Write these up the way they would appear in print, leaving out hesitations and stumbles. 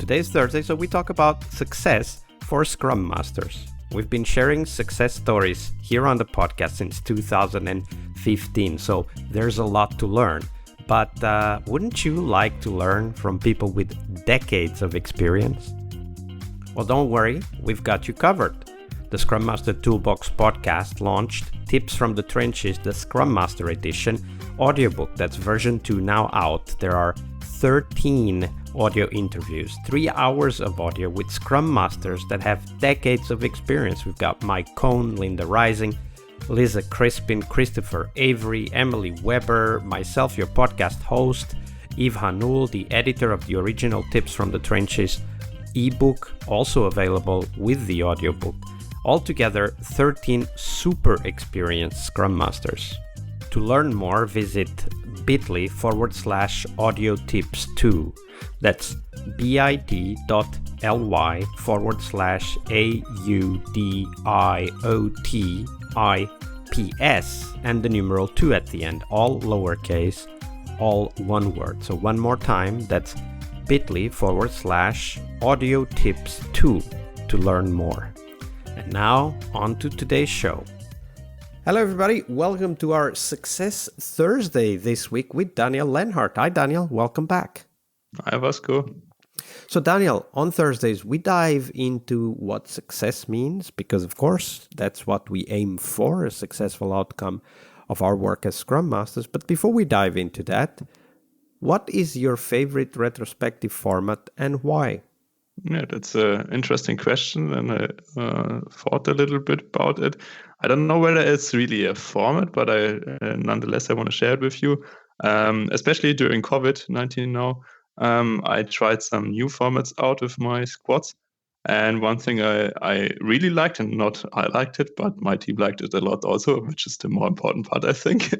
Today's Thursday, so we talk about success for Scrum Masters. We've been sharing success stories here on the podcast since 2015, so there's a lot to learn. But wouldn't you like to learn from people with decades of experience? Well, don't worry, we've got you covered. The Scrum Master Toolbox podcast launched Tips from the Trenches, the Scrum Master edition audiobook. That's version 2 now out. There are 13 audio interviews, 3 hours of audio with Scrum Masters that have decades of experience. We've got Mike Cohn, Linda Rising, Lisa Crispin, Christopher Avery, Emily Weber, myself, your podcast host, Yves Hanul, the editor of the original Tips from the Trenches ebook, also available with the audiobook. Altogether, 13 super experienced Scrum Masters. To learn more, visit bit.ly/audiotips2. That's bit.ly/AUDIOTIPS and the numeral 2 at the end, all lowercase, all one word. So one more time, that's bit.ly/audiotips2 to learn more. And now, on to today's show. Hello, everybody. Welcome to our Success Thursday this week with Daniel Lenhart. Hi, Daniel. Welcome back. Hi, Vasco. So, Daniel, on Thursdays, we dive into what success means because, of course, that's what we aim for, a successful outcome of our work as Scrum Masters. But before we dive into that, what is your favorite retrospective format and why? Yeah, that's an interesting question, and I thought a little bit about it. I don't know whether it's really a format, but nonetheless, I want to share it with you. Especially during COVID-19 now, I tried some new formats out with my squads. And one thing I really liked, and not I liked it, but my team liked it a lot also, which is the more important part, I think,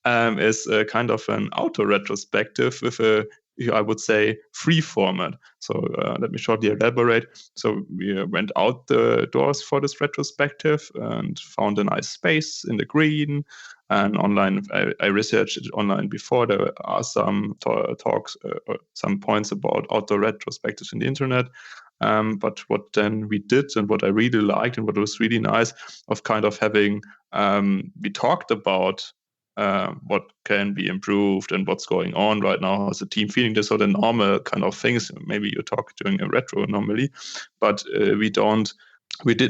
is a kind of an auto retrospective with I would say, free format. So let me shortly elaborate. So we went out the doors for this retrospective and found a nice space in the green. And online, I researched it online before. There are some talks, some points about outdoor retrospectives in the internet. But what then we did and what I really liked and what was really nice of kind of having, we talked about what can be improved and what's going on right now. How's the team feeling? This are the normal kind of things. Maybe you talk during a retro normally, but we didn't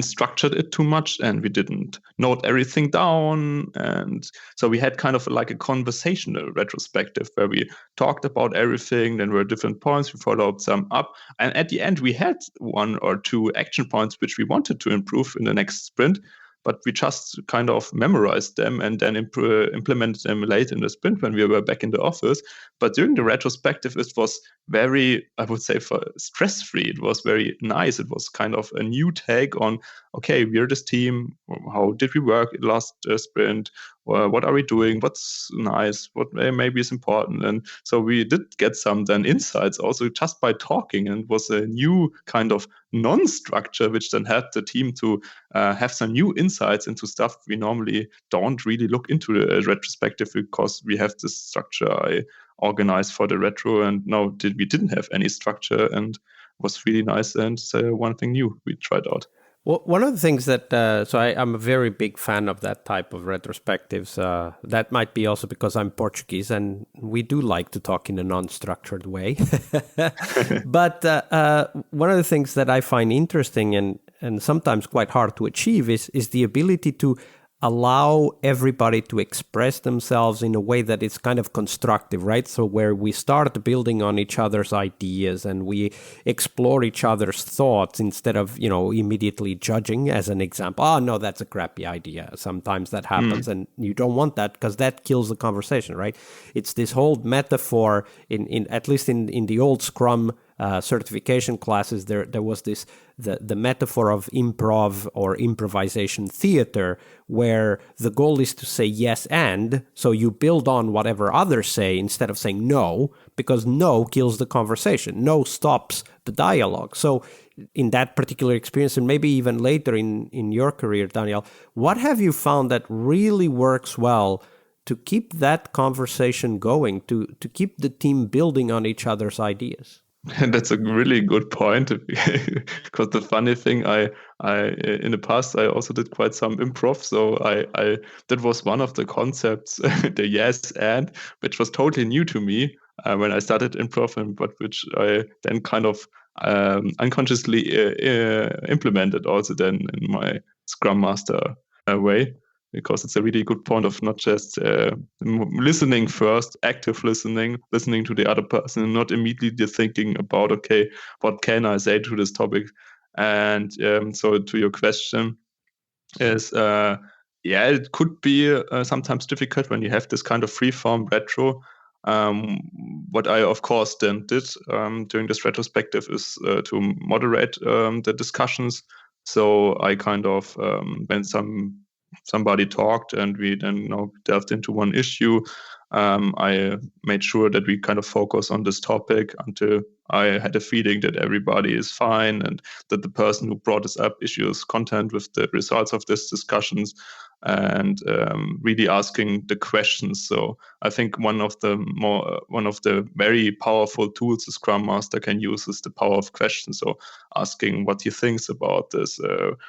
structure it too much and we didn't note everything down. And so we had kind of like a conversational retrospective where we talked about everything. Then there were different points. We followed some up. And at the end, we had 1 or 2 action points which we wanted to improve in the next sprint. But we just kind of memorized them and then implemented them late in the sprint when we were back in the office. But during the retrospective, it was very, I would say, stress-free. It was very nice. It was kind of a new take on, okay, we're this team. How did we work last sprint? What are we doing? What's nice? What maybe is important? And so we did get some then insights also just by talking, and it was a new kind of non-structure, which then helped the team to have some new insights into stuff we normally don't really look into the retrospective because we have this structure I organized for the retro, and now we didn't have any structure, and it was really nice. And one thing new we tried out. Well, one of the things that, I'm a very big fan of that type of retrospectives. That might be also because I'm Portuguese and we do like to talk in a non-structured way. But one of the things that I find interesting and sometimes quite hard to achieve is the ability to allow everybody to express themselves in a way that is kind of constructive, right? So where we start building on each other's ideas and we explore each other's thoughts instead of, immediately judging, as an example. Oh, no, that's a crappy idea. Sometimes that happens and you don't want that because that kills the conversation, right? It's this whole metaphor in at least in the old Scrum certification classes, there was the metaphor of improv or improvisation theater, where the goal is to say yes and, so you build on whatever others say instead of saying no, because no kills the conversation. No stops the dialogue. So in that particular experience, and maybe even later in your career, Daniel, what have you found that really works well to keep that conversation going, to keep the team building on each other's ideas? And that's a really good point because the funny thing, I in the past I also did quite some improv, so I that was one of the concepts, the yes and, which was totally new to me when I started improv, and but which I then kind of unconsciously implemented also then in my Scrum Master way. Because it's a really good point of not just listening first, active listening to the other person, and not immediately thinking about, okay, what can I say to this topic? And so to your question is, yeah, it could be sometimes difficult when you have this kind of free-form retro. What I, of course, then did during this retrospective is to moderate the discussions. So I kind of, when somebody talked and we then delved into one issue, I made sure that we kind of focus on this topic until I had a feeling that everybody is fine and that the person who brought this up issue is content with the results of these discussions, and really asking the questions. So I think one of the very powerful tools a Scrum Master can use is the power of questions. So asking what he thinks about this,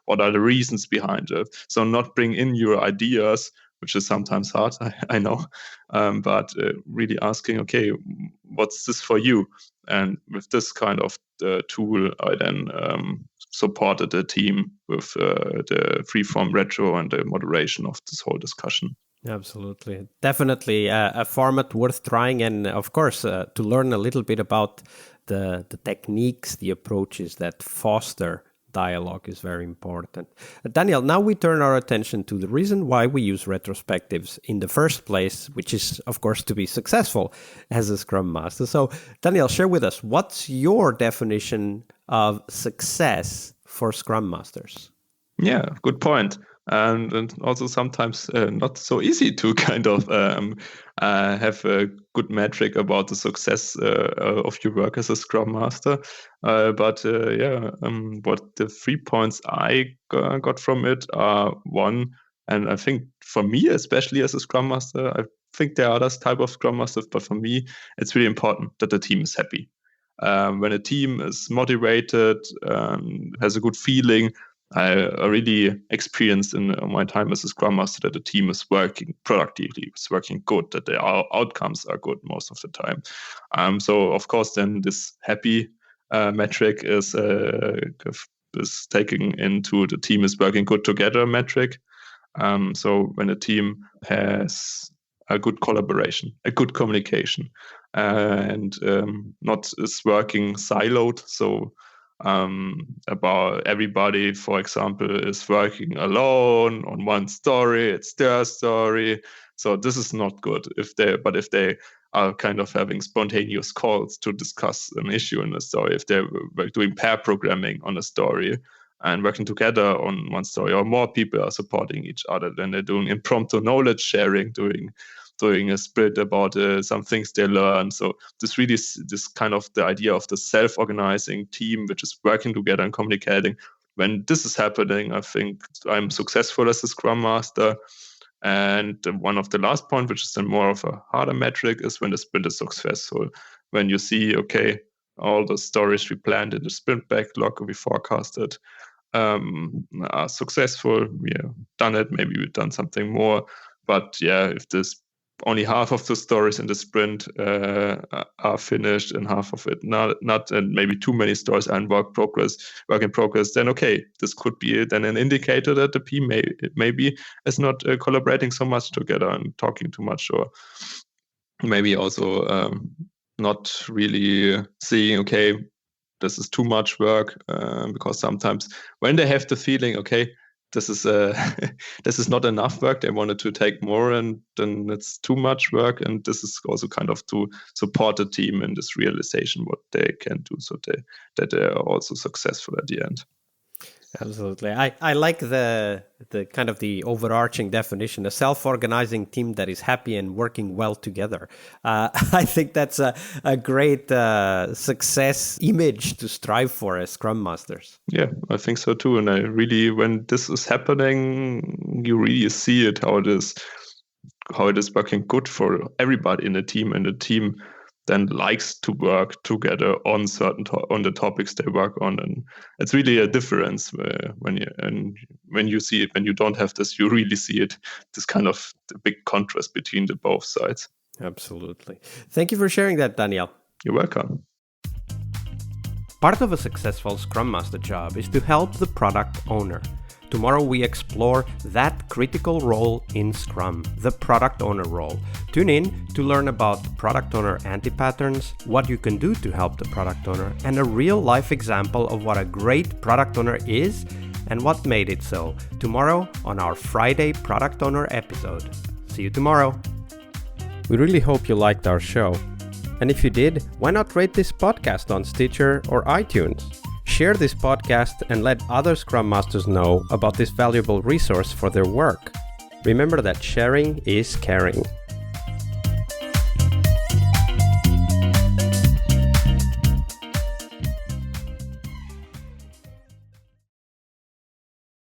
what are the reasons behind it. So not bring in your ideas, which is sometimes hard, I know, but really asking, okay, what's this for you? And with this kind of tool, I then supported the team with the freeform retro and the moderation of this whole discussion. Absolutely. Definitely a format worth trying. And of course, to learn a little bit about the techniques, the approaches that foster dialogue is very important. Daniel, now we turn our attention to the reason why we use retrospectives in the first place, which is, of course, to be successful as a Scrum Master. So, Daniel, share with us, what's your definition of success for Scrum Masters? Yeah, good point. And also sometimes not so easy to kind of have a good metric about the success of your work as a Scrum Master. But what the 3 points I got from it are: one, and I think for me, especially as a Scrum Master, I think there are others type of Scrum Masters, but for me, it's really important that the team is happy. When a team is motivated, has a good feeling, I really experienced in my time as a Scrum Master that the team is working productively, it's working good, that the outcomes are good most of the time. So of course, then this happy metric is taking into the team is working good together metric. So when a team has a good collaboration, a good communication, and not is working siloed. So about everybody, for example, is working alone on one story. It's their story. So this is not good. If they are kind of having spontaneous calls to discuss an issue in a story, if they're doing pair programming on a story and working together on one story, or more people are supporting each other, then they're doing impromptu knowledge sharing, doing a sprint about some things they learn. So this kind of the idea of the self-organizing team, which is working together and communicating. When this is happening, I think I'm successful as a Scrum Master. And one of the last point, which is then more of a harder metric, is when the sprint is successful. When you see, okay, all the stories we planned in the sprint backlog, we forecasted, are successful. We have done it. Maybe we've done something more. But yeah, if this only half of the stories in the sprint are finished and half of it not, and maybe too many stories are in work in progress, then okay, this could be then an indicator that the team maybe is not collaborating so much together and talking too much, or maybe also not really seeing, okay, this is too much work, because sometimes when they have the feeling, okay, this is this is not enough work, they wanted to take more, and then it's too much work, and this is also kind of to support the team in this realization what they can do, so that they are also successful at the end. Absolutely. I like the kind of the overarching definition, a self-organizing team that is happy and working well together. I think that's a great success image to strive for as Scrum Masters. Yeah, I think so too. And I really, when this is happening, you really see it, how it is working good for everybody in the team, and the team then likes to work together on on the topics they work on, and it's really a difference when you see it. When you don't have this, you really see it. This kind of big contrast between the both sides. Absolutely. Thank you for sharing that, Daniel. You're welcome. Part of a successful Scrum Master job is to help the product owner. Tomorrow we explore that critical role in Scrum, the product owner role. Tune in to learn about product owner anti-patterns, what you can do to help the product owner, and a real-life example of what a great product owner is and what made it so. Tomorrow on our Friday Product Owner episode. See you tomorrow. We really hope you liked our show. And if you did, why not rate this podcast on Stitcher or iTunes? Share this podcast and let other Scrum Masters know about this valuable resource for their work. Remember that sharing is caring.